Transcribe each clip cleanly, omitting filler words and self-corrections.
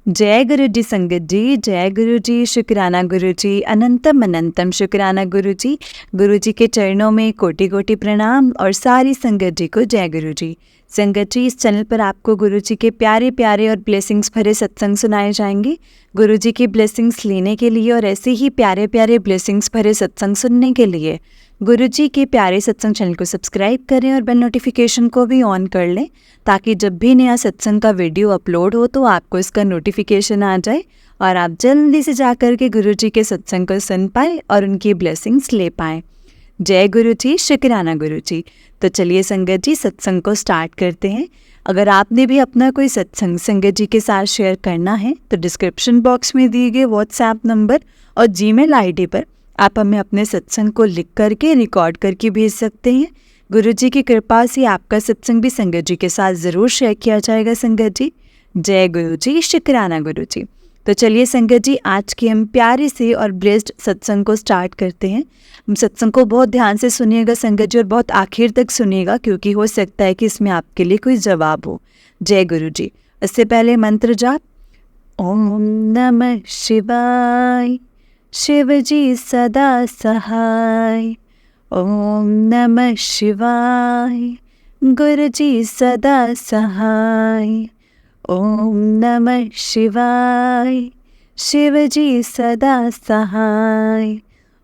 जय गुरु जी संगत जी, जय गुरु जी, शुक्राना गुरु जी, अनंतम अनंतम शुक्राना गुरु जी। गुरु जी के चरणों में कोटि कोटि प्रणाम और सारी संगत जी को जय गुरु जी। संगत जी, इस चैनल पर आपको गुरु जी के प्यारे प्यारे और ब्लेसिंग्स भरे सत्संग सुनाए जाएंगे। गुरु जी की ब्लेसिंग्स लेने के लिए और ऐसे ही प्यारे प्यारे ब्लेसिंग्स भरे सत्संग सुनने के लिए गुरु जी के प्यारे सत्संग चैनल को सब्सक्राइब करें और बेल नोटिफिकेशन को भी ऑन कर लें, ताकि जब भी नया सत्संग का वीडियो अपलोड हो तो आपको इसका नोटिफिकेशन आ जाए और आप जल्दी से जाकर के गुरु जी के सत्संग को सुन पाए और उनकी ब्लेसिंग्स ले पाएँ। जय गुरु जी, शुक्राना गुरु जी। तो चलिए संगत जी, सत्संग को स्टार्ट करते हैं। अगर आपने भी अपना कोई सत्संग संगत जी के साथ शेयर करना है तो डिस्क्रिप्शन बॉक्स में दिए गए व्हाट्सएप नंबर और जीमेल आईडी पर आप हमें अपने सत्संग को लिख करके रिकॉर्ड करके भेज सकते हैं। गुरु जी की कृपा से आपका सत्संग भी संगत जी के साथ ज़रूर शेयर किया जाएगा। संगत जी, जय गुरु जी, शुक्राना गुरु जी। तो चलिए संगत जी, आज के हम प्यारे से और ब्लेस्ड सत्संग को स्टार्ट करते हैं। सत्संग को बहुत ध्यान से सुनिएगा संगत जी, और बहुत आखिर तक सुनिएगा, क्योंकि हो सकता है कि इसमें आपके लिए कोई जवाब हो। जय गुरु जी। इससे पहले मंत्र जाप। ओम नमः शिवाय, शिव जी सदा सहाय। ओम नमः शिवाय, गुरु जी सदा सहाय। ओम नमः शिवाय, शिव जी सदा सहाय।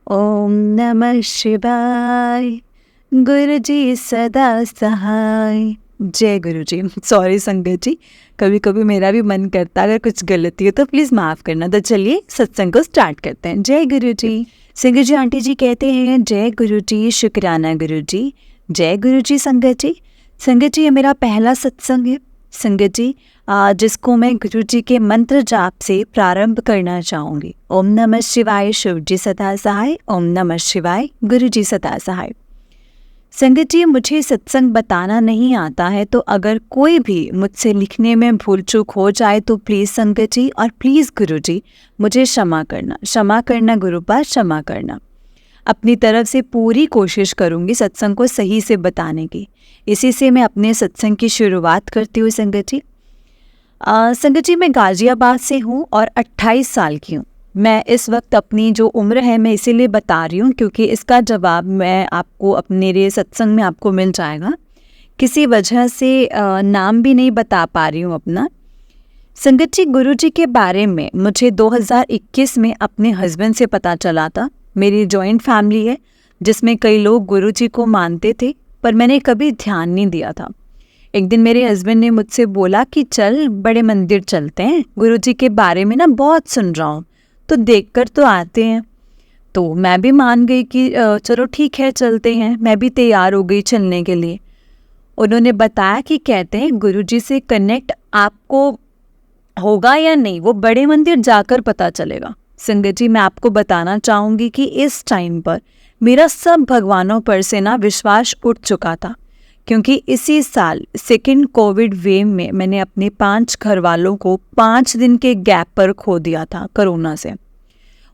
ओम नमः शिवाय, गुरु जी सदा सहाय। जय गुरु जी। सॉरी संगत जी, कभी कभी मेरा भी मन करता है अगर कुछ गलती हो तो प्लीज़ माफ़ करना। तो चलिए सत्संग को स्टार्ट करते हैं। जय गुरु जी। संगत जी, आंटी जी कहते हैं जय गुरु जी, शुक्राना गुरु जी। जय गुरु जी संगत जी। संगत जी, ये मेरा पहला सत्संग है संगत जी, जिसको मैं गुरु जी के मंत्र जाप से प्रारंभ करना चाहूँगी। ओम नमः शिवाय, शिव जी सदा सहाय। ओम नमः शिवाय, गुरु जी सदा सहाय। संगत जी, मुझे सत्संग बताना नहीं आता है, तो अगर कोई भी मुझसे लिखने में भूल चूक हो जाए तो प्लीज़ संगत जी और प्लीज़ गुरु जी मुझे क्षमा करना गुरु पास क्षमा करना। अपनी तरफ से पूरी कोशिश करूँगी सत्संग को सही से बताने की। इसी से मैं अपने सत्संग की शुरुआत करती हूँ संगत जी। संगत जी, मैं गाज़ियाबाद से हूँ और 28 साल की हूँ। मैं इस वक्त अपनी जो उम्र है मैं इसीलिए बता रही हूँ क्योंकि इसका जवाब मैं आपको अपने सत्संग में आपको मिल जाएगा। किसी वजह से नाम भी नहीं बता पा रही हूँ अपना। संगत जी, गुरु जी के बारे में मुझे 2021 में अपने हस्बैंड से पता चला था। मेरी जॉइंट फैमिली है जिसमें कई लोग गुरु जी को मानते थे, पर मैंने कभी ध्यान नहीं दिया था। एक दिन मेरे हस्बैंड ने मुझसे बोला कि चल बड़े मंदिर चलते हैं, गुरु जी के बारे में ना बहुत सुन रहा हूँ, तो देखकर तो आते हैं। तो मैं भी मान गई कि चलो ठीक है चलते हैं। मैं भी तैयार हो गई चलने के लिए। उन्होंने बताया कि कहते हैं गुरु जी से कनेक्ट आपको होगा या नहीं वो बड़े मंदिर जाकर पता चलेगा। संगत जी, मैं आपको बताना चाहूँगी कि इस टाइम पर मेरा सब भगवानों पर से ना विश्वास उठ चुका था, क्योंकि इसी साल सेकेंड कोविड वेव में मैंने अपने 5 घर वालों को 5 दिन के गैप पर खो दिया था कोरोना से।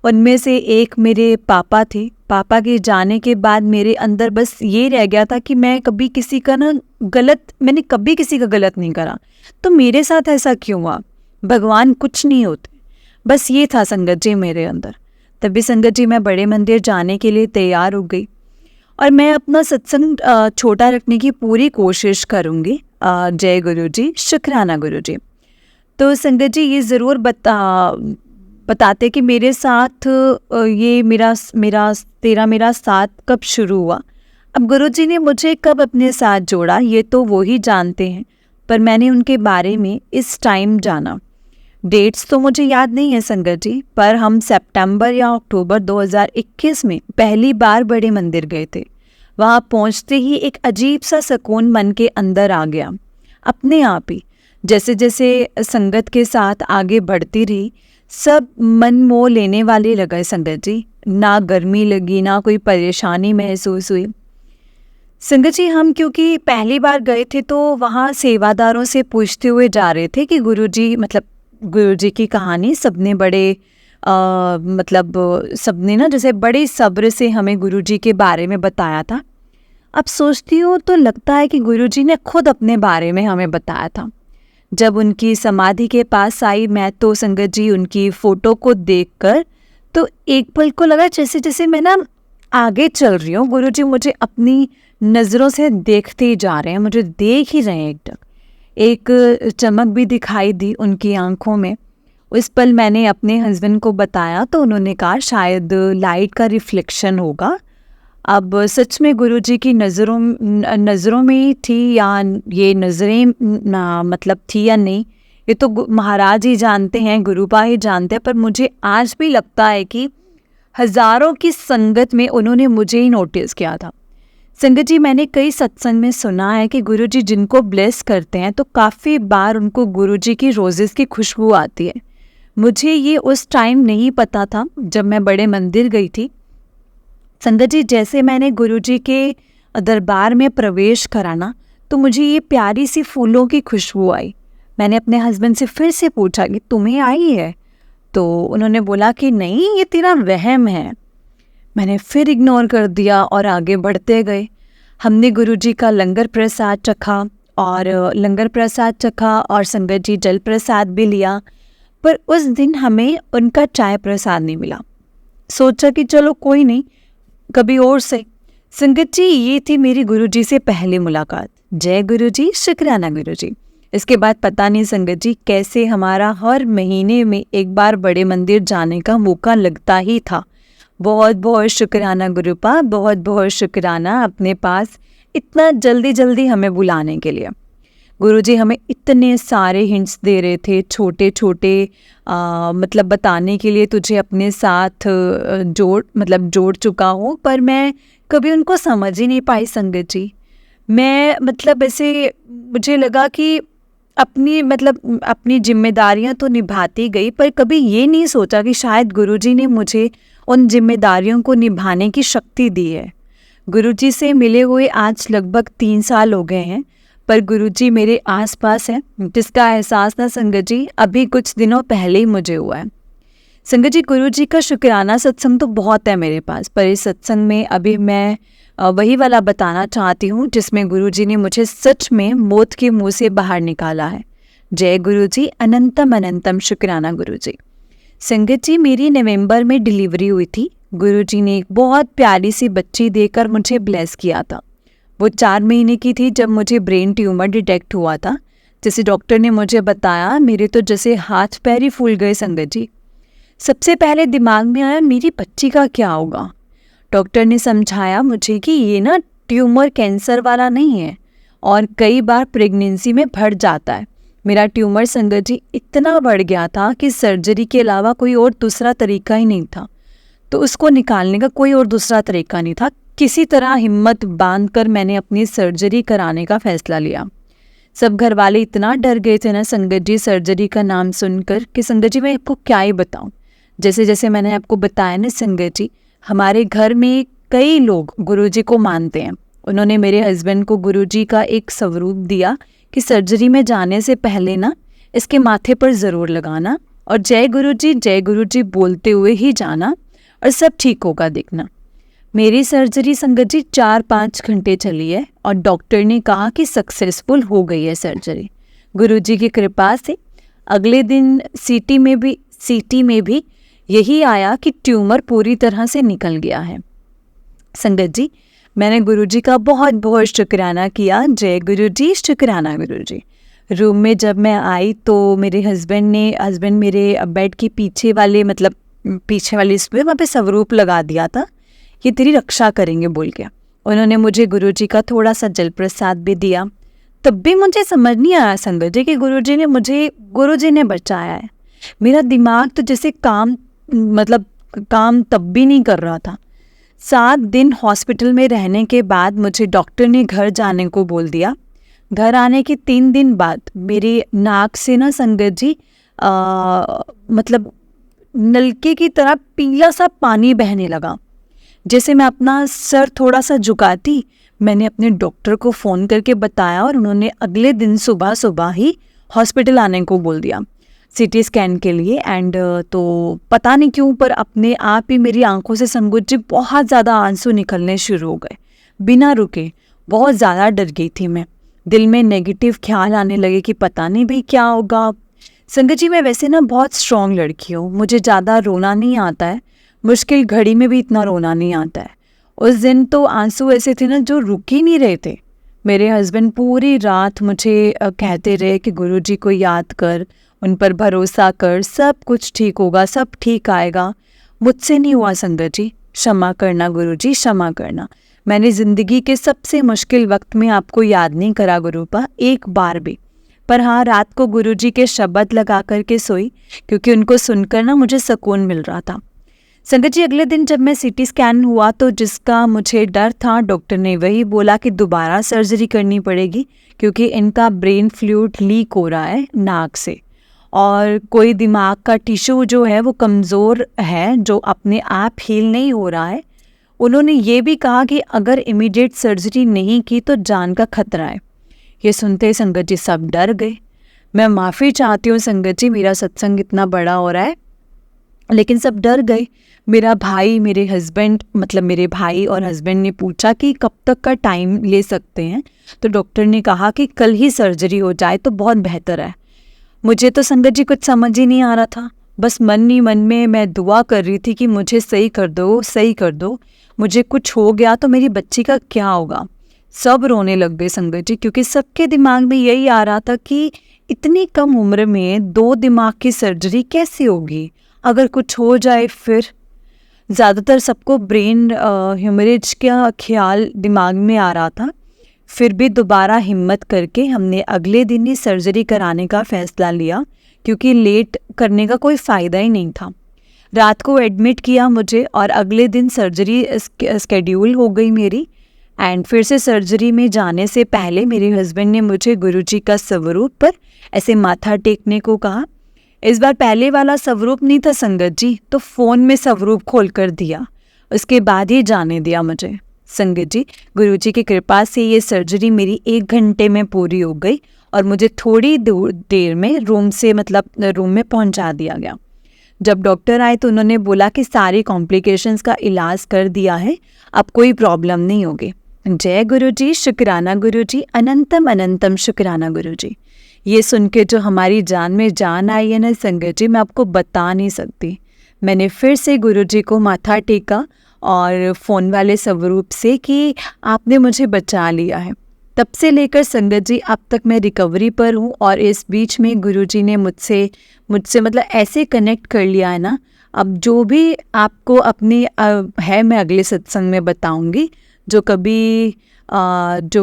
उनमें से एक मेरे पापा थे। पापा के जाने के बाद मेरे अंदर बस ये रह गया था कि मैंने कभी किसी का गलत नहीं करा, तो मेरे साथ ऐसा क्यों हुआ? भगवान कुछ नहीं होते, बस ये था संगत जी मेरे अंदर। तभी संगत जी मैं बड़े मंदिर जाने के लिए तैयार हो गई और मैं अपना सत्संग छोटा रखने की पूरी कोशिश करूँगी। जय गुरु जी, शुक्राना गुरु जी। तो संगत जी, ये ज़रूर बताते कि मेरे साथ ये मेरा साथ कब शुरू हुआ। अब गुरु जी ने मुझे कब अपने साथ जोड़ा ये तो वो ही जानते हैं, पर मैंने उनके बारे में इस टाइम जाना। डेट्स तो मुझे याद नहीं है संगत जी, पर हम सितंबर या अक्टूबर 2021 में पहली बार बड़े मंदिर गए थे। वहाँ पहुँचते ही एक अजीब सा सुकून मन के अंदर आ गया अपने आप ही। जैसे जैसे संगत के साथ आगे बढ़ती रही, सब मन मोह लेने वाले लगे संगत जी। ना गर्मी लगी, ना कोई परेशानी महसूस हुई। संगत जी, हम क्योंकि पहली बार गए थे तो वहाँ सेवादारों से पूछते हुए जा रहे थे कि गुरु जी की कहानी सबने सबने ना जैसे बड़े सब्र से हमें गुरु जी के बारे में बताया था। अब सोचती हूँ तो लगता है कि गुरु जी ने खुद अपने बारे में हमें बताया था। जब उनकी समाधि के पास आई मैं, तो संगत जी उनकी फ़ोटो को देखकर तो एक पल को लगा जैसे जैसे मैं ना आगे चल रही हूँ, गुरुजी मुझे अपनी नज़रों से देखते ही जा रहे हैं, मुझे देख ही रहे हैं एकदम। एक चमक भी दिखाई दी उनकी आंखों में। उस पल मैंने अपने हस्बैंड को बताया तो उन्होंने कहा शायद लाइट का रिफ्लेक्शन होगा। अब सच में गुरुजी की नज़रों में थी या ये नज़रें मतलब थी या नहीं, ये तो महाराज ही जानते हैं, गुरुपा ही जानते हैं। पर मुझे आज भी लगता है कि हज़ारों की संगत में उन्होंने मुझे ही नोटिस किया था। संगत जी, मैंने कई सत्संग में सुना है कि गुरुजी जिनको ब्लेस करते हैं तो काफ़ी बार उनको गुरुजी की रोज़ेस की खुशबू आती है। मुझे ये उस टाइम नहीं पता था जब मैं बड़े मंदिर गई थी। संगत जी, जैसे मैंने गुरुजी के दरबार में प्रवेश करा ना, तो मुझे ये प्यारी सी फूलों की खुशबू आई। मैंने अपने हस्बैंड से फिर से पूछा कि तुम्हें आई है? तो उन्होंने बोला कि नहीं, ये तेरा वहम है। मैंने फिर इग्नोर कर दिया और आगे बढ़ते गए। हमने गुरुजी का लंगर प्रसाद चखा और संगत जी जल प्रसाद भी लिया, पर उस दिन हमें उनका चाय प्रसाद नहीं मिला। सोचा कि चलो कोई नहीं, कभी और से। संगत जी, ये थी मेरी गुरुजी से पहली मुलाकात। जय गुरुजी, शुक्राना गुरुजी। इसके बाद पता नहीं संगत जी कैसे हमारा हर महीने में एक बार बड़े मंदिर जाने का मौका लगता ही था। बहुत बहुत शुक्राना गुरुपा, बहुत बहुत शुक्राना अपने पास इतना जल्दी जल्दी हमें बुलाने के लिए। गुरुजी हमें इतने सारे हिंट्स दे रहे थे, छोटे छोटे मतलब बताने के लिए तुझे अपने साथ जोड़ चुका हूँ, पर मैं कभी उनको समझ ही नहीं पाई संगत जी। मैं मतलब ऐसे मुझे लगा कि अपनी जिम्मेदारियां तो निभाती गई, पर कभी ये नहीं सोचा कि शायद गुरुजी ने मुझे उन जिम्मेदारियों को निभाने की शक्ति दी है। गुरुजी से मिले हुए आज लगभग 3 साल हो गए हैं, पर गुरुजी मेरे आसपास हैं, जिसका एहसास ना संगत जी अभी कुछ दिनों पहले ही मुझे हुआ है। संगत जी, गुरुजी का शुक्राना सत्संग तो बहुत है मेरे पास, पर इस सत्संग में अभी मैं वही वाला बताना चाहती हूँ जिसमें गुरुजी ने मुझे सच में मौत के मुंह से बाहर निकाला है। जय गुरुजी, अनंतम अनंतम शुक्राना गुरुजी। संगत जी, मेरी नवंबर में डिलीवरी हुई थी। गुरुजी ने एक बहुत प्यारी सी बच्ची देकर मुझे ब्लेस किया था। वो 4 महीने की थी जब मुझे ब्रेन ट्यूमर डिटेक्ट हुआ था। जैसे डॉक्टर ने मुझे बताया, मेरे तो जैसे हाथ पैर ही फूल गए संगत जी। सबसे पहले दिमाग में आया मेरी बच्ची का क्या होगा। डॉक्टर ने समझाया मुझे कि ये ना ट्यूमर कैंसर वाला नहीं है और कई बार प्रेगनेंसी में बढ़ जाता है। मेरा ट्यूमर संगत जी इतना बढ़ गया था कि सर्जरी के अलावा कोई और दूसरा तरीका ही नहीं था। तो उसको निकालने का कोई और दूसरा तरीका नहीं था। किसी तरह हिम्मत बांधकर मैंने अपनी सर्जरी कराने का फैसला लिया। सब घर वाले इतना डर गए थे ना संगत जी सर्जरी का नाम सुनकर कि संगत जी मैं आपको क्या ही बताऊं। जैसे जैसे मैंने आपको बताया ना संगत जी, हमारे घर में कई लोग गुरुजी को मानते हैं। उन्होंने मेरे हस्बैंड को गुरुजी का एक स्वरूप दिया कि सर्जरी में जाने से पहले ना इसके माथे पर ज़रूर लगाना और जय गुरुजी बोलते हुए ही जाना और सब ठीक होगा दिखना। मेरी सर्जरी संगत जी 4-5 घंटे चली है और डॉक्टर ने कहा कि सक्सेसफुल हो गई है सर्जरी गुरुजी की कृपा से। अगले दिन सीटी में भी यही आया कि ट्यूमर पूरी तरह से निकल गया है। संगत जी, मैंने गुरुजी का बहुत बहुत शुक्राना किया। जय गुरुजी, शुक्राना गुरुजी। रूम में जब मैं आई तो मेरे हस्बैंड मेरे बेड के पीछे वाले इस पे वहाँ पे स्वरूप लगा दिया था, ये तेरी रक्षा करेंगे बोल के। उन्होंने मुझे गुरुजी का थोड़ा सा जल प्रसाद भी दिया। तब भी मुझे समझ नहीं आया संगत जी कि गुरुजी ने बचाया है। मेरा दिमाग तो जैसे काम तब भी नहीं कर रहा था। 7 दिन हॉस्पिटल में रहने के बाद मुझे डॉक्टर ने घर जाने को बोल दिया। घर आने के 3 दिन बाद मेरी नाक से ना संगत जी नलके की तरह पीला सा पानी बहने लगा। जैसे मैं अपना सर थोड़ा सा झुकाती, मैंने अपने डॉक्टर को फ़ोन करके बताया और उन्होंने अगले दिन सुबह ही हॉस्पिटल आने को बोल दिया सीटी स्कैन के लिए। एंड तो पता नहीं क्यों पर अपने आप ही मेरी आंखों से संगत जी बहुत ज़्यादा आंसू निकलने शुरू हो गए बिना रुके। बहुत ज़्यादा डर गई थी मैं। दिल में नेगेटिव ख्याल आने लगे कि पता नहीं भाई क्या होगा। संगत जी, मैं वैसे ना बहुत स्ट्रॉन्ग लड़की हूँ, मुझे ज़्यादा रोना नहीं आता है, मुश्किल घड़ी में भी इतना रोना नहीं आता है। उस दिन तो आंसू ऐसे थे ना जो रुक ही नहीं रहे थे। मेरे हस्बैंड पूरी रात मुझे कहते रहे कि गुरुजी को याद कर, उन पर भरोसा कर, सब कुछ ठीक होगा, सब ठीक आएगा। मुझसे नहीं हुआ संगत जी, क्षमा करना गुरुजी, क्षमा करना। मैंने ज़िंदगी के सबसे मुश्किल वक्त में आपको याद नहीं करा गुरुपा, एक बार भी। पर हाँ, रात को गुरुजी के शब्द लगा कर के सोई, क्योंकि उनको सुनकर ना मुझे सुकून मिल रहा था। संगत जी, अगले दिन जब मैं सीटी स्कैन हुआ तो जिसका मुझे डर था, डॉक्टर ने वही बोला कि दोबारा सर्जरी करनी पड़ेगी, क्योंकि इनका ब्रेन फ्लूइड लीक हो रहा है नाक से, और कोई दिमाग का टिश्यू जो है वो कमज़ोर है, जो अपने आप हील नहीं हो रहा है। उन्होंने ये भी कहा कि अगर इमीडिएट सर्जरी नहीं की तो जान का खतरा है। ये सुनते संगत जी सब डर गए। मैं माफ़ी चाहती हूँ संगत जी, मेरा सत्संग इतना बड़ा हो रहा है, लेकिन सब डर गए। मेरा भाई, मेरे हस्बैंड, मतलब मेरे भाई और हस्बैंड ने पूछा कि कब तक का टाइम ले सकते हैं, तो डॉक्टर ने कहा कि कल ही सर्जरी हो जाए तो बहुत बेहतर है। मुझे तो संगत जी कुछ समझ ही नहीं आ रहा था, बस मन ही मन में मैं दुआ कर रही थी कि मुझे सही कर दो, सही कर दो। मुझे कुछ हो गया तो मेरी बच्ची का क्या होगा। सब रोने लग गए संगत जी, क्योंकि सबके दिमाग में यही आ रहा था कि इतनी कम उम्र में 2 दिमाग की सर्जरी कैसे होगी, अगर कुछ हो जाए फिर। ज़्यादातर सबको ब्रेन हेमरेज का ख्याल दिमाग में आ रहा था। फिर भी दोबारा हिम्मत करके हमने अगले दिन ही सर्जरी कराने का फ़ैसला लिया, क्योंकि लेट करने का कोई फ़ायदा ही नहीं था। रात को एडमिट किया मुझे और अगले दिन सर्जरी स्केड्यूल हो गई मेरी। एंड फिर से सर्जरी में जाने से पहले मेरे हस्बैंड ने मुझे गुरुजी का स्वरूप पर ऐसे माथा टेकने को कहा। इस बार पहले वाला स्वरूप नहीं था संगत जी, तो फ़ोन में स्वरूप खोल कर दिया, उसके बाद ही जाने दिया मुझे। संगत जी, गुरुजी की कृपा से ये सर्जरी मेरी 1 घंटे में पूरी हो गई और मुझे थोड़ी देर में रूम में पहुंचा दिया गया। जब डॉक्टर आए तो उन्होंने बोला कि सारी कॉम्प्लिकेशंस का इलाज कर दिया है, अब कोई प्रॉब्लम नहीं होगी। जय गुरुजी, शुक्राना गुरुजी, अनंतम अनंतम शुक्राना गुरुजी। ये सुन के जो हमारी जान में जान आई है ना संगत जी, मैं आपको बता नहीं सकती। मैंने फिर से गुरुजी को माथा टेका और फ़ोन वाले स्वरूप से कि आपने मुझे बचा लिया है। तब से लेकर संगत जी अब तक मैं रिकवरी पर हूँ, और इस बीच में गुरुजी ने मुझसे मतलब ऐसे कनेक्ट कर लिया है ना, अब जो भी आपको अपनी है मैं अगले सत्संग में बताऊँगी। जो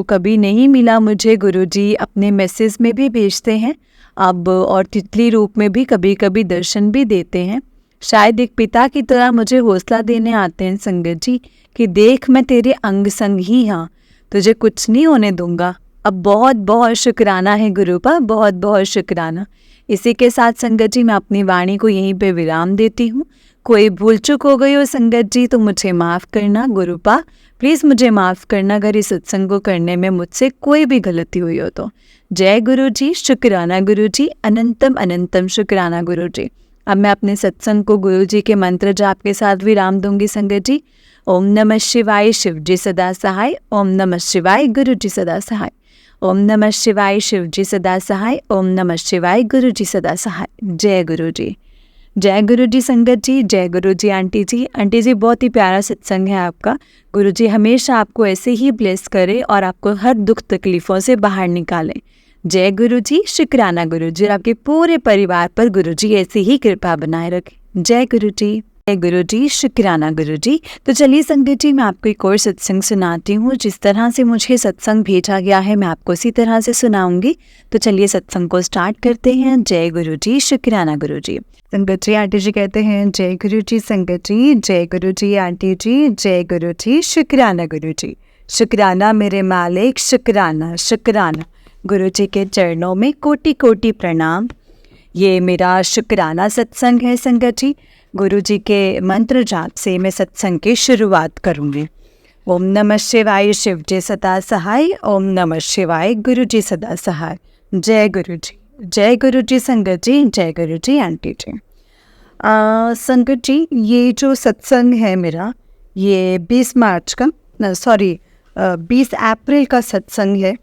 कभी नहीं मिला मुझे, गुरुजी अपने मैसेज में भी भेजते हैं अब, और तितली रूप में भी कभी कभी दर्शन भी देते हैं। शायद एक पिता की तरह मुझे हौसला देने आते हैं संगत जी कि देख, मैं तेरे अंग संग ही हाँ, तुझे कुछ नहीं होने दूंगा। अब बहुत बहुत शुक्राना है गुरुपा, बहुत बहुत शुक्राना। इसी के साथ संगत जी मैं अपनी वाणी को यहीं पे विराम देती हूँ। कोई भूल चूक हो गई हो संगत जी तो मुझे माफ़ करना गुरुपा, प्लीज़ मुझे माफ़ करना अगर इस सत्संग को करने में मुझसे कोई भी गलती हुई हो तो। जय गुरु जी, शुक्राना गुरु जी, अनंतम अनंतम शुक्राना गुरु जी। अब मैं अपने सत्संग को गुरु जी के मंत्र जाप के साथ विराम दूंगी संगत जी। ओम नमः शिवाय, शिव जी सदा सहाय। ओम नमः शिवाय, गुरु जी सदा सहाय। ओम नमः शिवाय, शिव जी सदा सहाय। ओम नमः शिवाय, गुरु जी सदा सहाय। जय गुरु जी, जय गुरु जी संगत जी, जय गुरु जी आंटी जी। आंटी जी बहुत ही प्यारा सत्संग है आपका। गुरु जी हमेशा आपको ऐसे ही ब्लेस करे और आपको हर दुख तकलीफ़ों से बाहर निकालें। जय गुरु जी, शुक्राना गुरु जी, और आपके पूरे परिवार पर गुरु जी ऐसी ही कृपा बनाए रखें। जय गुरु जी, जय गुरु जी, शुक्राना गुरु जी। तो चलिए संगत जी मैं आपको एक और सत्संग सुनाती हूँ। जिस तरह से मुझे सत्संग भेजा गया है मैं आपको उसी तरह से सुनाऊंगी। तो चलिए सत्संग को स्टार्ट करते हैं। जय गुरु जी, शुक्राना गुरु जी। संगत जी आंटी जी कहते हैं जय गुरु जी संगत जी, जय गुरु जी आंटी जी, जय गुरु जी, शुक्राना गुरु जी। शुक्राना मेरे मालिक, शुक्राना शुक्राना। गुरु जी के चरणों में कोटि कोटि प्रणाम। ये मेरा शुक्राना सत्संग है संगत जी। गुरु जी के मंत्र जाप से मैं सत्संग की शुरुआत करूँगी। ओम नमः शिवाय, शिव जी सदा सहाय। ओम नमः शिवाय, गुरु जी सदा सहाय। जय गुरु जी, जय गुरु जी संगत जी, जय गुरु जी आंटी जी। संगत जी ये जो सत्संग है मेरा, ये 20 अप्रैल का सत्संग है।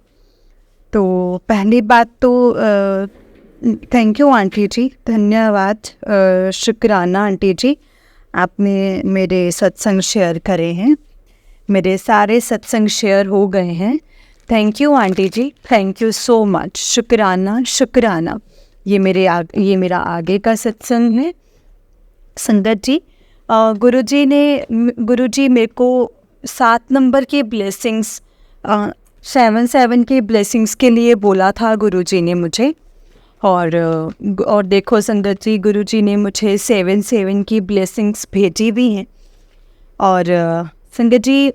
तो पहली बात तो थैंक यू आंटी जी, धन्यवाद, शुक्राना आंटी जी, आपने मेरे सत्संग शेयर करे हैं, मेरे सारे सत्संग शेयर हो गए हैं। Thank you aunty ji, thank you so much, शुक्राना शुक्राना। ये मेरा आगे का सत्संग है संगत जी। गुरुजी मेरे को 7 नंबर की ब्लेसिंग्स, 7 की ब्लेसिंग्स के लिए बोला था गुरुजी ने मुझे। और देखो संगत जी, गुरुजी ने मुझे 7 की ब्लेसिंग्स भेजी भी हैं। और संगत जी,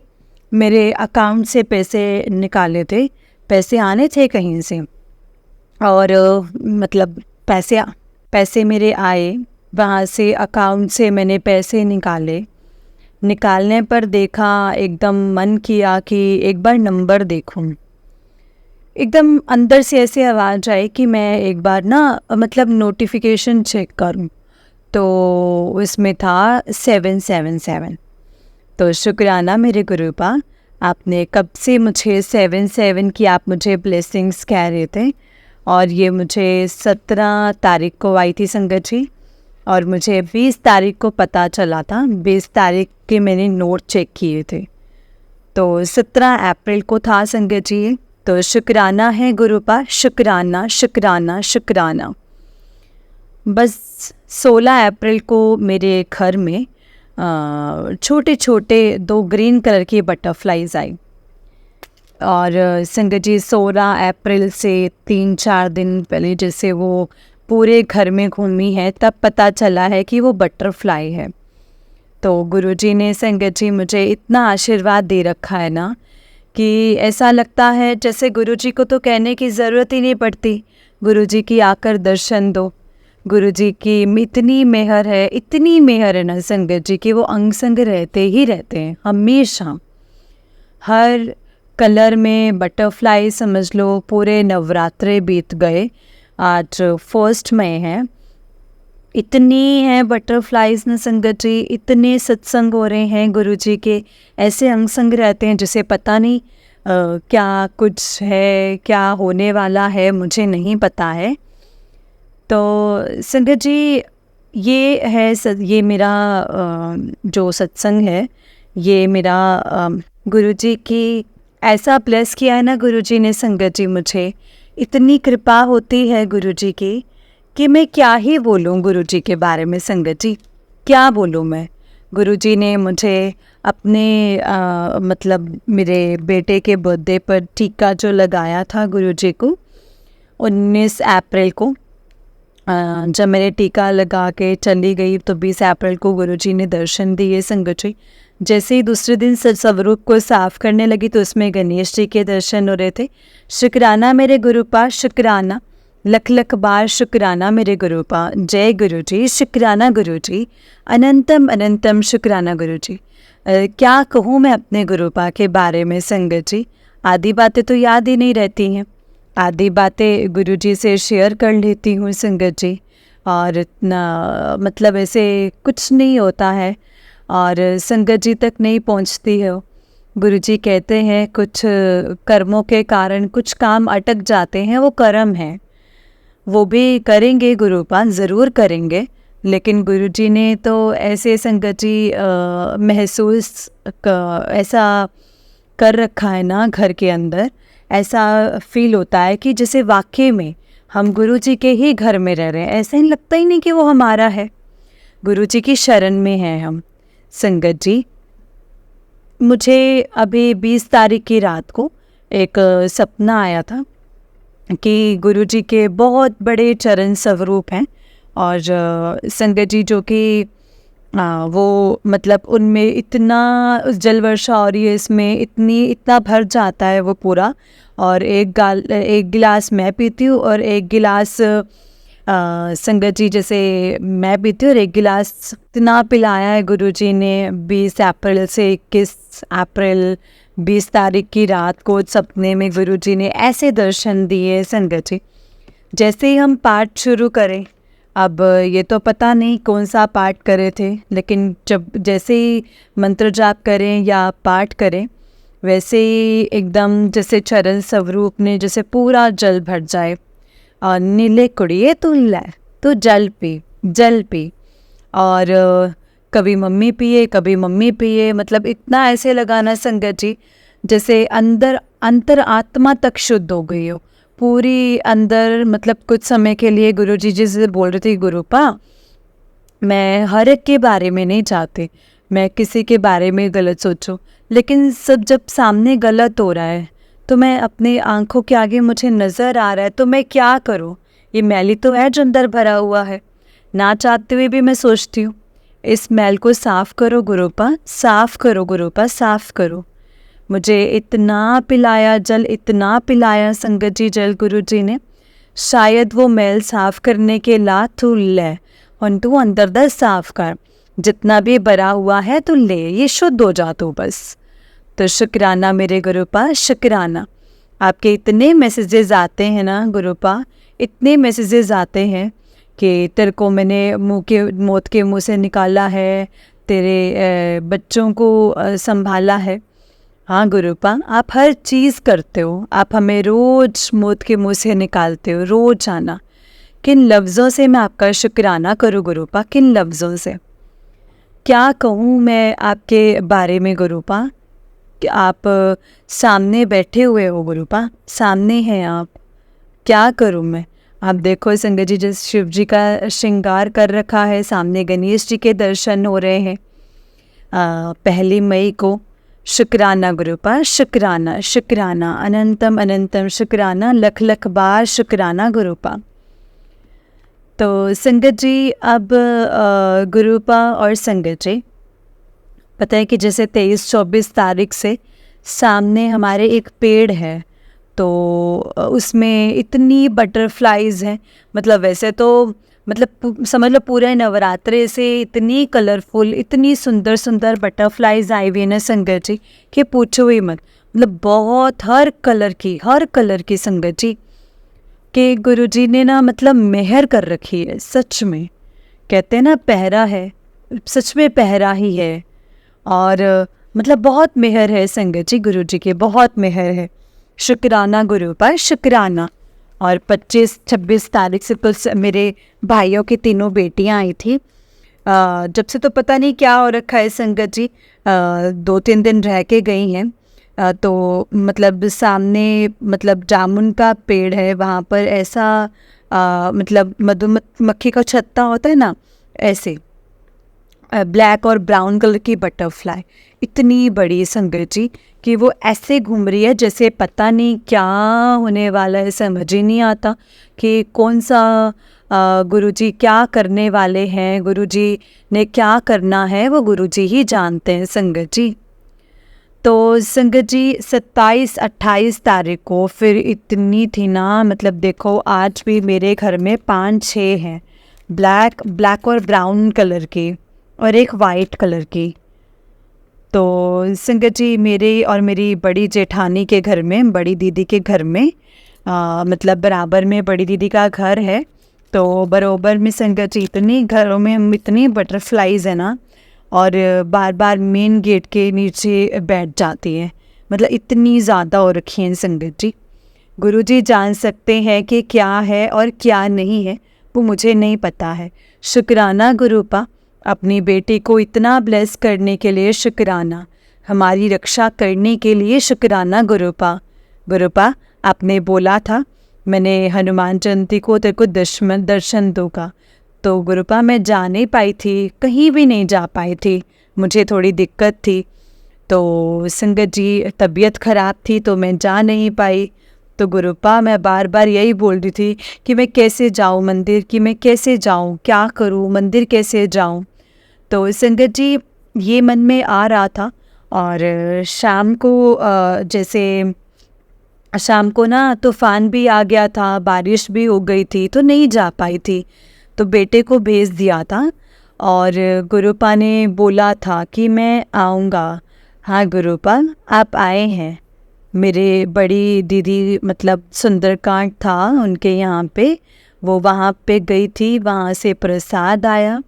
मेरे अकाउंट से पैसे निकाले थे, पैसे आने थे कहीं से, और मतलब पैसे मेरे आए, वहाँ से अकाउंट से मैंने पैसे निकालने पर देखा, एकदम मन किया कि एक बार नंबर देखूं। एकदम अंदर से ऐसे आवाज़ आई कि मैं एक बार ना मतलब नोटिफिकेशन चेक करूं, तो उसमें था 777। तो शुक्राना मेरे गुरुपा, आपने कब से मुझे 7 की आप मुझे ब्लेसिंग्स कह रहे थे, और ये मुझे 17 तारीख को आई थी संगत जी, और मुझे 20 तारीख को पता चला था। 20 तारीख के मैंने नोट चेक किए थे, तो 17 अप्रैल को था संगत जी। तो शुक्राना है गुरुपा, शुक्राना शुक्राना शुक्राना। बस 16 अप्रैल को मेरे घर में छोटे छोटे 2 ग्रीन कलर की बटरफ्लाइज आई, और संगत जी 16 अप्रैल से 3-4 दिन पहले जैसे वो पूरे घर में घूमी है, तब पता चला है कि वो बटरफ्लाई है। तो गुरुजी ने संगत जी मुझे इतना आशीर्वाद दे रखा है ना, कि ऐसा लगता है जैसे गुरुजी को तो कहने की ज़रूरत ही नहीं पड़ती, गुरुजी की आकर दर्शन दो। गुरुजी की इतनी मेहर है, इतनी मेहर है ना संगत जी, कि वो अंग संग रहते ही रहते हैं हमेशा। हर कलर में बटरफ्लाई समझ लो, पूरे नवरात्रे बीत गए, आज 1 मई है, इतनी हैं बटरफ्लाइज न संगत जी, इतने सत्संग हो रहे हैं गुरुजी के, ऐसे अंग संग रहते हैं जिसे पता नहीं क्या कुछ है, क्या होने वाला है, मुझे नहीं पता है। तो संगत जी, ये मेरा जो सत्संग है, ये मेरा गुरुजी की ऐसा ब्लेस किया है ना गुरुजी ने संगत जी मुझे, इतनी कृपा होती है गुरुजी की कि मैं क्या ही बोलूँ गुरुजी के बारे में संगत जी, क्या बोलूँ मैं। गुरुजी ने मुझे अपने मतलब मेरे बेटे के बर्थडे पर टीका जो लगाया था गुरुजी को 19 अप्रैल को, जब मेरे टीका लगा के चली गई तो 20 अप्रैल को गुरुजी ने दर्शन दिए संगत जी। जैसे ही दूसरे दिन स्वरूप को साफ करने लगी तो उसमें गणेश जी के दर्शन हो रहे थे। शुक्राना मेरे गुरुपा, शुक्राना, लख लख बार शुक्राना मेरे गुरुपा। जय गुरु जी, शुक्राना गुरु जी, अनंतम अनंतम शुक्राना गुरु जी। क्या कहूँ मैं अपने गुरुपा के बारे में संगत जी, आधी बातें तो याद ही नहीं रहती हैं, आधी बातें गुरुजी से शेयर कर लेती हूँ संगत जी, और इतना मतलब ऐसे कुछ नहीं होता है और संगत जी तक नहीं पहुँचती है। गुरुजी कहते हैं कुछ कर्मों के कारण कुछ काम अटक जाते हैं, वो कर्म है, वो भी करेंगे गुरुपा, ज़रूर करेंगे, लेकिन गुरुजी ने तो ऐसे संगत जी महसूस ऐसा कर रखा है ना, घर के अंदर ऐसा फील होता है कि जैसे वाकई में हम गुरुजी के ही घर में रह रहे हैं, ऐसा ही लगता ही नहीं कि वो हमारा है, गुरुजी की शरण में हैं हम संगत जी। मुझे अभी 20 तारीख की रात को एक सपना आया था कि गुरुजी के बहुत बड़े चरण स्वरूप हैं, और संगत जी जो कि वो मतलब उनमें इतना जल वर्षा हो रही है, इसमें इतना भर जाता है वो पूरा, और एक गिलास मैं पीती हूँ और एक गिलास संगत जी जैसे मैं पीती हूँ, और एक गिलास इतना पिलाया है गुरुजी ने 20 अप्रैल से 21 अप्रैल 20 तारीख की रात को सपने में गुरुजी ने ऐसे दर्शन दिए संगत जी। जैसे ही हम पाठ शुरू करें, अब ये तो पता नहीं कौन सा पाठ करे थे, लेकिन जैसे ही मंत्र जाप करें या पाठ करें, वैसे ही एकदम जैसे चरण स्वरूप ने जैसे पूरा जल भर जाए। और नीले कुड़िए तू ले, तू जल पी, जल पी। और कभी मम्मी पिए, कभी मम्मी पिए, मतलब इतना ऐसे लगाना संगत जी जैसे अंदर अंतर आत्मा तक शुद्ध हो गई हो पूरी अंदर। मतलब कुछ समय के लिए गुरुजी जी से बोल रही थी, गुरुपा मैं हर एक के बारे में नहीं चाहती, मैं किसी के बारे में गलत सोचूं, लेकिन सब जब सामने गलत हो रहा है तो मैं अपनी आंखों के आगे मुझे नज़र आ रहा है, तो मैं क्या करूं? ये मैली तो है जो अंदर भरा हुआ है, ना चाहते हुए भी मैं सोचती हूँ इस मैल को साफ़ करो गुरुपा, साफ़ करो गुरुपा, साफ़ करो। मुझे इतना पिलाया जल, इतना पिलाया संगत जी जल गुरु जी ने, शायद वो मैल साफ़ करने के ला तू ले और तू अंदर दा साफ़ कर, जितना भी भरा हुआ है तू ले, ये शुद्ध हो जा तू बस। तो शुक्राना मेरे गुरुपा, शुक्राना। आपके इतने मैसेजेस आते हैं ना गुरुपा, इतने मैसेजेस आते हैं कि तेरे को मैंने मौत के मुंह से निकाला है, तेरे बच्चों को संभाला है। हाँ गुरुपा, आप हर चीज़ करते हो, आप हमें रोज़ मौत के मुंह से निकालते हो, रोज़ आना। किन लफ्ज़ों से मैं आपका शुक्राना करूँ गुरुपा, किन लफ्ज़ों से? क्या कहूँ मैं आपके बारे में गुरुपा कि आप सामने बैठे हुए हो गुरुपा, सामने हैं आप, क्या करूँ मैं? आप देखो संगत जी, जिस शिव जी का श्रृंगार कर रखा है, सामने गणेश जी के दर्शन हो रहे हैं 1 मई को। शुक्राना गुरुपा, शुक्राना, शुक्राना, अनंतम अनंतम शुक्राना, लख लख बार शुक्राना गुरुपा। तो संगत जी अब गुरुपा और संगत जी, पता है कि जैसे 23-24 तारीख से सामने हमारे एक पेड़ है, तो उसमें इतनी बटरफ्लाइज़ हैं। मतलब वैसे तो मतलब समझ लो पूरे नवरात्रे से इतनी कलरफुल, इतनी सुंदर सुंदर बटरफ्लाइज आई हुई ना संगत जी कि पूछो ही मत। मतलब बहुत हर कलर की संगत जी कि गुरुजी ने ना मतलब मेहर कर रखी है सच में। कहते हैं ना पहरा है, सच में पहरा ही है। और मतलब बहुत मेहर है संगत जी, गुरुजी के बहुत मेहर है। शुक्राना गुरुपा, शुक्राना। और 25-26 तारीख से तो मेरे भाइयों की 3 बेटियां आई थी। जब से तो पता नहीं क्या हो रखा है संगत जी, 2-3 दिन रह के गई हैं। तो मतलब सामने मतलब जामुन का पेड़ है, वहाँ पर ऐसा मतलब मधुमक्खी का छत्ता होता है ना, ऐसे ब्लैक और ब्राउन कलर की बटरफ्लाई इतनी बड़ी संगत जी कि वो ऐसे घूम रही है जैसे पता नहीं क्या होने वाला है, समझ ही नहीं आता कि कौन सा गुरुजी क्या करने वाले हैं, गुरुजी ने क्या करना है वो गुरुजी ही जानते हैं संगत जी। तो संगत जी 27-28 तारीख को फिर इतनी थी ना, मतलब देखो आज भी मेरे घर में 5-6 हैं, ब्लैक और ब्राउन कलर की और एक वाइट कलर की। तो संगत जी मेरे और मेरी बड़ी जेठानी के घर में, बड़ी दीदी के घर में मतलब बराबर में बड़ी दीदी का घर है, तो बराबर में संगत जी इतनी घरों में हम इतनी बटरफ्लाइज है ना, और बार बार मेन गेट के नीचे बैठ जाती हैं। मतलब इतनी ज़्यादा हो रखी हैं संगत जी। गुरुजी जान सकते हैं कि क्या है और क्या नहीं है, वो मुझे नहीं पता है। शुक्राना गुरुपा, अपनी बेटी को इतना ब्लेस करने के लिए शुक्राना, हमारी रक्षा करने के लिए शुक्राना गुरुपा। गुरुपा आपने बोला था मैंने हनुमान जयंती को तेरे को दर्शन दूंगा, तो गुरुपा मैं जा नहीं पाई थी, कहीं भी नहीं जा पाई थी, मुझे थोड़ी दिक्कत थी। तो संगत जी तबीयत ख़राब थी तो मैं जा नहीं पाई। तो गुरुपा मैं बार बार यही बोल रही थी कि मैं कैसे जाऊँ मंदिर, कि मैं कैसे जाऊँ, क्या करूँ, मंदिर कैसे जाऊँ। तो संगत जी ये मन में आ रहा था। और शाम को ना तूफ़ान भी आ गया था, बारिश भी हो गई थी, तो नहीं जा पाई थी। तो बेटे को भेज दिया था और गुरुपा ने बोला था कि मैं आऊँगा। हाँ गुरुपा आप आए हैं। मेरे बड़ी दीदी मतलब सुंदरकांड था उनके यहाँ पे, वो वहाँ पे गई थी, वहाँ से प्रसाद आया।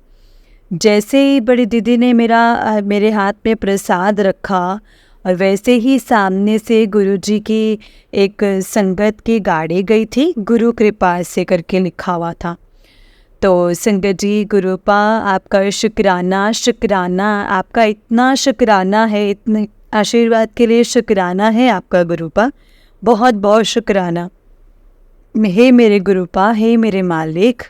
जैसे ही बड़ी दीदी ने मेरे हाथ में प्रसाद रखा और वैसे ही सामने से गुरुजी की एक संगत की गाड़ी गई थी, गुरु कृपा से करके लिखा हुआ था। तो संगत जी, गुरुपा आपका शुक्राना, शुक्राना, आपका इतना शुक्राना है, इतने आशीर्वाद के लिए शुक्राना है आपका गुरुपा, बहुत बहुत शुक्राना। हे मेरे गुरुपा, हे मेरे मालिक,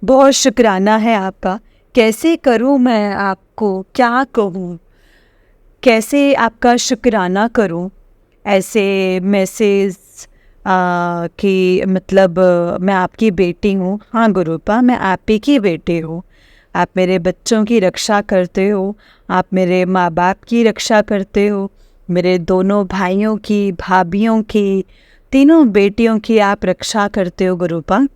बहुत शुक्राना है आपका। कैसे करूं मैं आपको, क्या कहूं, कैसे आपका शुक्राना करूं। ऐसे मैसेज कि मतलब मैं आपकी बेटी हूँ। हाँ गुरुपा, मैं आप ही की बेटी हूँ। आप मेरे बच्चों की रक्षा करते हो, आप मेरे माँ बाप की रक्षा करते हो, मेरे दोनों भाइयों की, भाभियों की, तीनों बेटियों की आप रक्षा करते हो गुरुपा।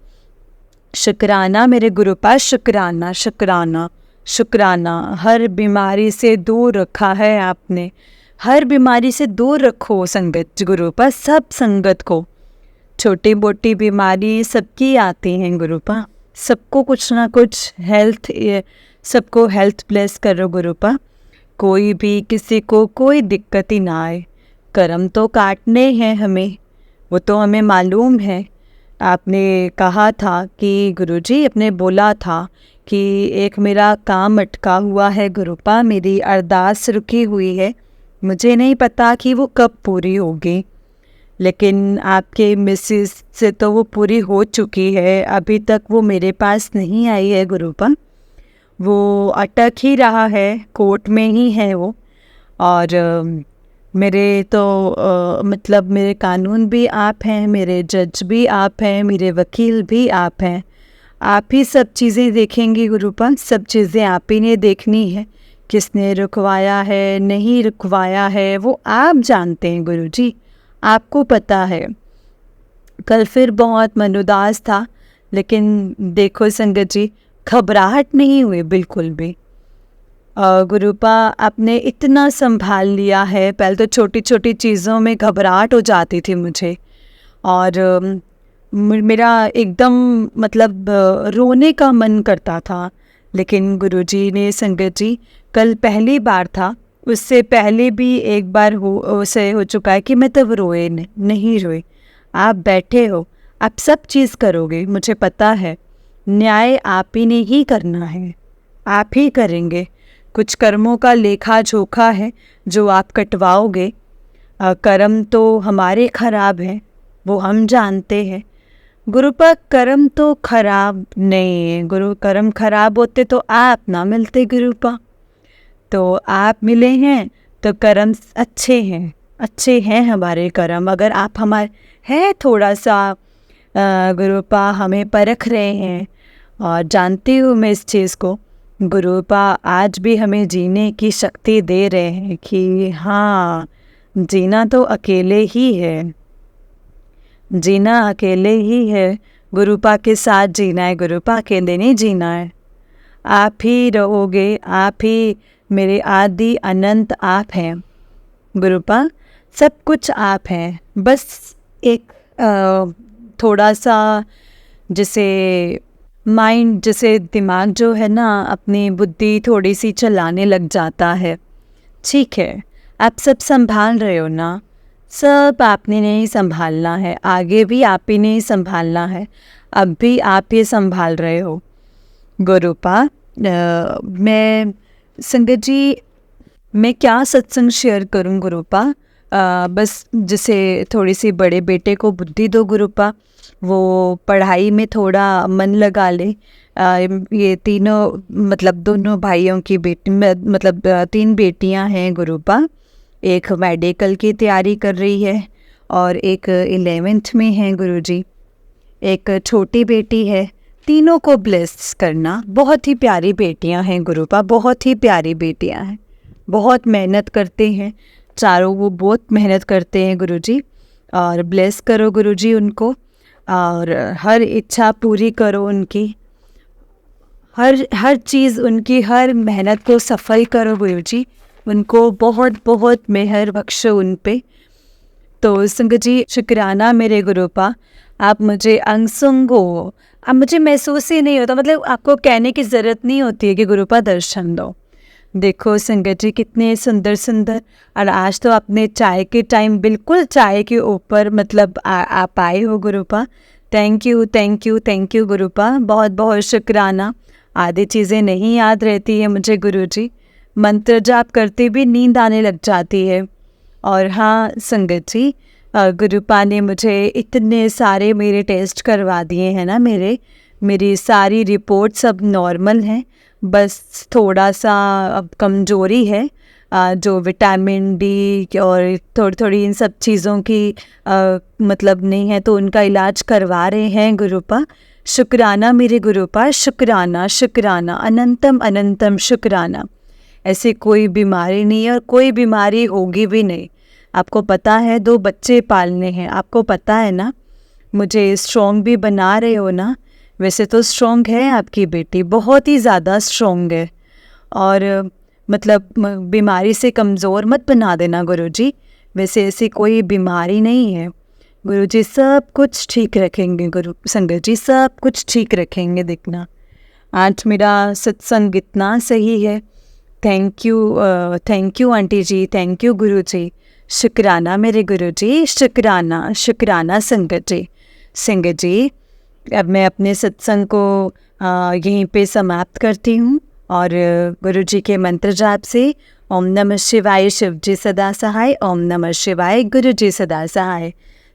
शुक्राना मेरे गुरुपा, शुक्राना, शुक्राना, शुक्राना। हर बीमारी से दूर रखा है आपने, हर बीमारी से दूर रखो संगत गुरुपा, सब संगत को। छोटी मोटी बीमारी सबकी आती हैं गुरुपा, सबको कुछ ना कुछ हेल्थ, सबको हेल्थ ब्लेस करो गुरुपा। कोई भी किसी को कोई दिक्कत ही ना आए। कर्म तो काटने हैं हमें, वो तो हमें मालूम है। आपने कहा था कि गुरुजी, अपने बोला था कि एक मेरा काम अटका हुआ है गुरुपा, मेरी अरदास रुकी हुई है, मुझे नहीं पता कि वो कब पूरी होगी, लेकिन आपके मिसेस से तो वो पूरी हो चुकी है। अभी तक वो मेरे पास नहीं आई है गुरुपा, वो अटक ही रहा है, कोर्ट में ही है वो। और मेरे तो मतलब मेरे कानून भी आप हैं, मेरे जज भी आप हैं, मेरे वकील भी आप हैं। आप ही सब चीज़ें देखेंगी गुरुपा, सब चीज़ें आप ही ने देखनी है। किसने रुकवाया है, नहीं रुकवाया है, वो आप जानते हैं गुरुजी, आपको पता है। कल फिर बहुत मन उदास था, लेकिन देखो संगत जी, घबराहट नहीं हुई बिल्कुल भी। गुरुपा, आपने इतना संभाल लिया है। पहले तो छोटी छोटी चीज़ों में घबराहट हो जाती थी मुझे, और मेरा एकदम मतलब रोने का मन करता था। लेकिन गुरुजी ने, संगत जी, कल पहली बार था, उससे पहले भी एक बार हो चुका है कि मैं तब रोए नहीं रोए। आप बैठे हो, आप सब चीज़ करोगे, मुझे पता है। न्याय आप ही ने ही करना है, आप ही करेंगे। कुछ कर्मों का लेखा जोखा है जो आप कटवाओगे। कर्म तो हमारे खराब हैं, वो हम जानते हैं गुरुपा। कर्म तो खराब नहीं है गुरु, कर्म खराब होते तो आप ना मिलते गुरुपा। तो आप मिले हैं तो कर्म अच्छे हैं, अच्छे हैं हमारे कर्म। अगर आप हमारे हैं थोड़ा सा गुरुपा, हमें परख रहे हैं, और जानती हूँ मैं इस चीज़ को गुरुपा, आज भी हमें जीने की शक्ति दे रहे हैं कि हाँ, जीना तो अकेले ही है, जीना अकेले ही है। गुरुपा के साथ जीना है गुरुपा, अकेले नहीं जीना है। आप ही रहोगे, आप ही मेरे आदि अनंत आप हैं गुरुपा, सब कुछ आप हैं। बस एक थोड़ा सा जैसे माइंड, जैसे दिमाग जो है ना, अपनी बुद्धि थोड़ी सी चलाने लग जाता है। ठीक है, आप सब संभाल रहे हो ना, सब आपने नहीं संभालना है, आगे भी आप ही नहीं संभालना है, अब भी आप ही संभाल रहे हो गुरुपा। मैं संगत जी, मैं क्या सत्संग शेयर करूं गुरुपा। बस जैसे थोड़ी सी बड़े बेटे को बुद्धि दो गुरुपा, वो पढ़ाई में थोड़ा मन लगा ले। ये तीनों मतलब दोनों भाइयों की बेटी, मतलब 3 बेटियां हैं गुरुपा। एक मेडिकल की तैयारी कर रही है और एक 11th में है गुरुजी। एक छोटी बेटी है। तीनों को ब्लेस करना। बहुत ही प्यारी बेटियां हैं गुरुपा, बहुत ही प्यारी बेटियां हैं, बहुत मेहनत करते हैं चारों, वो बहुत मेहनत करते हैं गुरुजी। और ब्लेस करो गुरुजी उनको, और हर इच्छा पूरी करो उनकी, हर चीज़ उनकी, हर मेहनत को सफल करो गुरुजी। उनको बहुत बहुत मेहर बख्शो उन पे। तो संगत जी, शुक्राना मेरे गुरुपा, आप मुझे अंगसुंग हो। अब मुझे महसूस ही नहीं होता, मतलब आपको कहने की ज़रूरत नहीं होती है कि गुरुपा दर्शन दो। देखो संगत जी कितने सुंदर सुंदर। और आज तो अपने चाय के टाइम बिल्कुल चाय के ऊपर मतलब आप आए हो गुरुपा। Thank you thank you thank you गुरुपा, बहुत बहुत शुक्राना। आधी चीज़ें नहीं याद रहती है मुझे गुरुजी, मंत्र जाप करते भी नींद आने लग जाती है। और हाँ संगत जी, गुरुपा ने मुझे इतने सारे मेरे टेस्ट करवा दिए हैं ना, मेरी सारी रिपोर्ट सब नॉर्मल हैं। बस थोड़ा सा अब कमज़ोरी है, जो विटामिन डी और थोड़ी थोड़ी इन सब चीज़ों की मतलब नहीं है, तो उनका इलाज करवा रहे हैं गुरुपा। शुक्राना मेरे गुरुपा, शुक्राना शुक्राना, अनंतम अनंतम शुक्राना। ऐसी कोई बीमारी नहीं है और कोई बीमारी होगी भी नहीं। आपको पता है 2 बच्चे पालने हैं, आपको पता है ना। मुझे स्ट्रॉन्ग भी बना रहे हो ना। वैसे तो स्ट्रॉन्ग है आपकी बेटी, बहुत ही ज़्यादा स्ट्रॉन्ग है। और मतलब बीमारी से कमज़ोर मत बना देना गुरुजी। वैसे ऐसी कोई बीमारी नहीं है गुरुजी, सब कुछ ठीक रखेंगे गुरु संगत जी, सब कुछ ठीक रखेंगे। देखना आज मेरा सत्संग इतना सही है। Thank you aunty ji, thank you Guru ji. शुक्राना मेरे गुरु जी, शुक्राना शुक्राना संगत जी। संगत जी अब मैं अपने सत्संग को यहीं पे समाप्त करती हूँ और गुरु जी के मंत्र जाप से ओम नमः शिवाय शिव जी सदा सहाय, ओम नमः शिवाय गुरु जी सदा सहाय।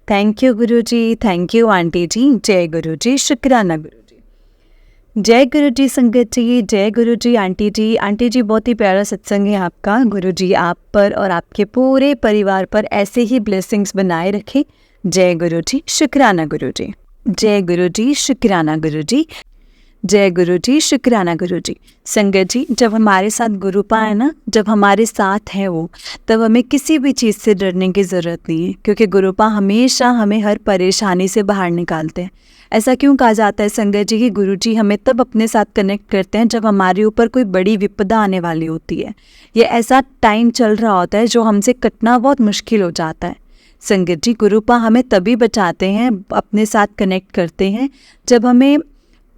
Thank you Guru ji, thank you aunty जी। जय गुरु जी, शुक्राना गुरु जी। जय गुरु जी संगत जी, जय गुरु जी आंटी जी। आंटी जी बहुत ही प्यारा सत्संग है आपका। गुरु जी आप पर और आपके पूरे परिवार पर ऐसे ही ब्लेसिंग्स बनाए रखें। जय गुरु जी, शुक्राना गुरु जी। जय गुरु जी, शुक्राना गुरु जी। जय गुरु जी, शुक्राना गुरु जी। संगत जी जब हमारे साथ गुरुपा है ना, जब हमारे साथ है वो, तब हमें किसी भी चीज़ से डरने की ज़रूरत नहीं है, क्योंकि गुरुपा हमेशा हमें हर परेशानी से बाहर निकालते हैं। ऐसा क्यों कहा जाता है संगत जी कि गुरु जी हमें तब अपने साथ कनेक्ट करते हैं जब हमारे ऊपर कोई बड़ी विपदा आने वाली होती है। ये ऐसा टाइम चल रहा होता है जो हमसे कटना बहुत मुश्किल हो जाता है। संगत जी गुरुपा हमें तभी बचाते हैं, अपने साथ कनेक्ट करते हैं, जब हमें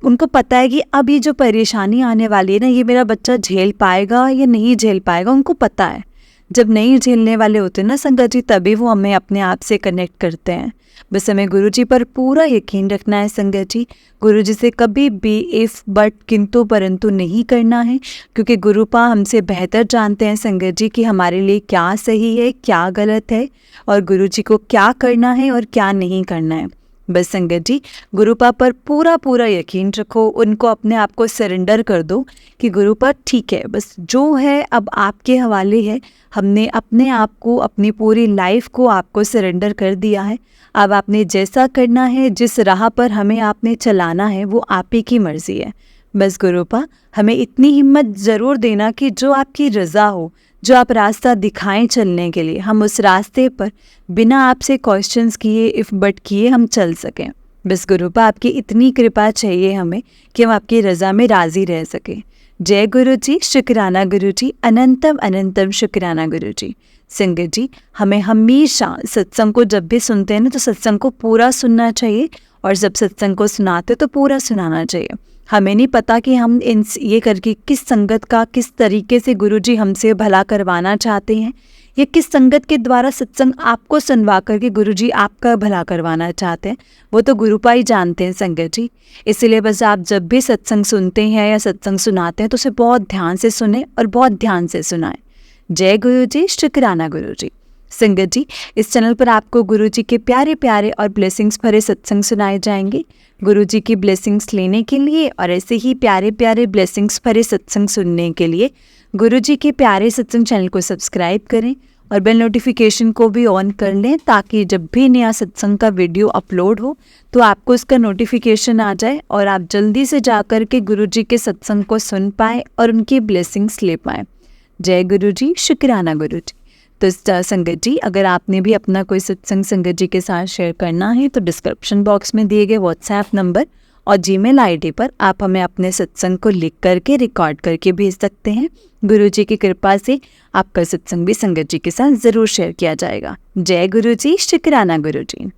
उनको पता है कि अब ये जो परेशानी आने वाली है ना, ये मेरा बच्चा झेल पाएगा या नहीं झेल पाएगा। उनको पता है जब नहीं झेलने वाले होते हैं ना संगत जी, तभी वो हमें अपने आप से कनेक्ट करते हैं। बस हमें गुरु जी पर पूरा यकीन रखना है संगत जी। गुरु जी से कभी भी इफ़ बट किंतु परंतु नहीं करना है, क्योंकि गुरुपा हमसे बेहतर जानते हैं संगत जी कि हमारे लिए क्या सही है क्या गलत है, और गुरु जी को क्या करना है और क्या नहीं करना है। बस संगत जी गुरुपा पर पूरा पूरा यकीन रखो, उनको अपने आप को सरेंडर कर दो कि गुरुपा ठीक है, बस जो है अब आपके हवाले है। हमने अपने आप को, अपनी पूरी लाइफ को आपको सरेंडर कर दिया है। अब आपने जैसा करना है, जिस राह पर हमें आपने चलाना है, वो आप ही की मर्ज़ी है। बस गुरुपा हमें इतनी हिम्मत ज़रूर देना कि जो आपकी रज़ा हो, जो आप रास्ता दिखाएं चलने के लिए, हम उस रास्ते पर बिना आपसे क्वेश्चंस किए इफ़ बट किए हम चल सकें। बस गुरुपा आपकी इतनी कृपा चाहिए हमें कि हम आपकी रज़ा में राज़ी रह सकें। जय गुरु जी, शुक्राना गुरु जी, अनंतम अनंतम शुक्राना गुरु जी। संगत जी हमें हमेशा सत्संग को जब भी सुनते हैं ना, तो सत्संग को पूरा सुनना चाहिए, और जब सत्संग को सुनाते तो पूरा सुनाना चाहिए। हमें नहीं पता कि हम ये करके किस संगत का किस तरीके से गुरुजी हमसे भला करवाना चाहते हैं, या किस संगत के द्वारा सत्संग आपको सुनवा करके गुरुजी आपका भला करवाना चाहते हैं, वो तो गुरुपा ही जानते हैं संगत जी। इसलिए बस आप जब भी सत्संग सुनते हैं या सत्संग सुनाते हैं तो उसे बहुत ध्यान से सुने और बहुत ध्यान से सुनाएं। जय गुरु जी, शुक्राना गुरु जी। संगत जी इस चैनल पर आपको गुरु जी के प्यारे प्यारे और ब्लेसिंग्स भरे सत्संग सुनाए जाएंगे। गुरु जी की ब्लेसिंग्स लेने के लिए और ऐसे ही प्यारे प्यारे ब्लेसिंग्स भरे सत्संग सुनने के लिए गुरु जी के प्यारे सत्संग चैनल को सब्सक्राइब करें और बेल नोटिफिकेशन को भी ऑन कर लें, ताकि जब भी नया सत्संग का वीडियो अपलोड हो तो आपको उसका नोटिफिकेशन आ जाए और आप जल्दी से जाकर के गुरु जी के सत्संग को सुन पाएँ और उनकी ब्लेसिंग्स ले पाएँ। जय गुरु जी, शुक्राना गुरु जी। तो संगत जी अगर आपने भी अपना कोई सत्संग संगत जी के साथ शेयर करना है तो डिस्क्रिप्शन बॉक्स में दिए गए व्हाट्सएप नंबर और जीमेल आईडी पर आप हमें अपने सत्संग को लिख करके रिकॉर्ड करके भेज सकते हैं। गुरु जी की कृपा से आपका सत्संग भी संगत जी के साथ ज़रूर शेयर किया जाएगा। जय गुरु जी, शुक्राना गुरु जी।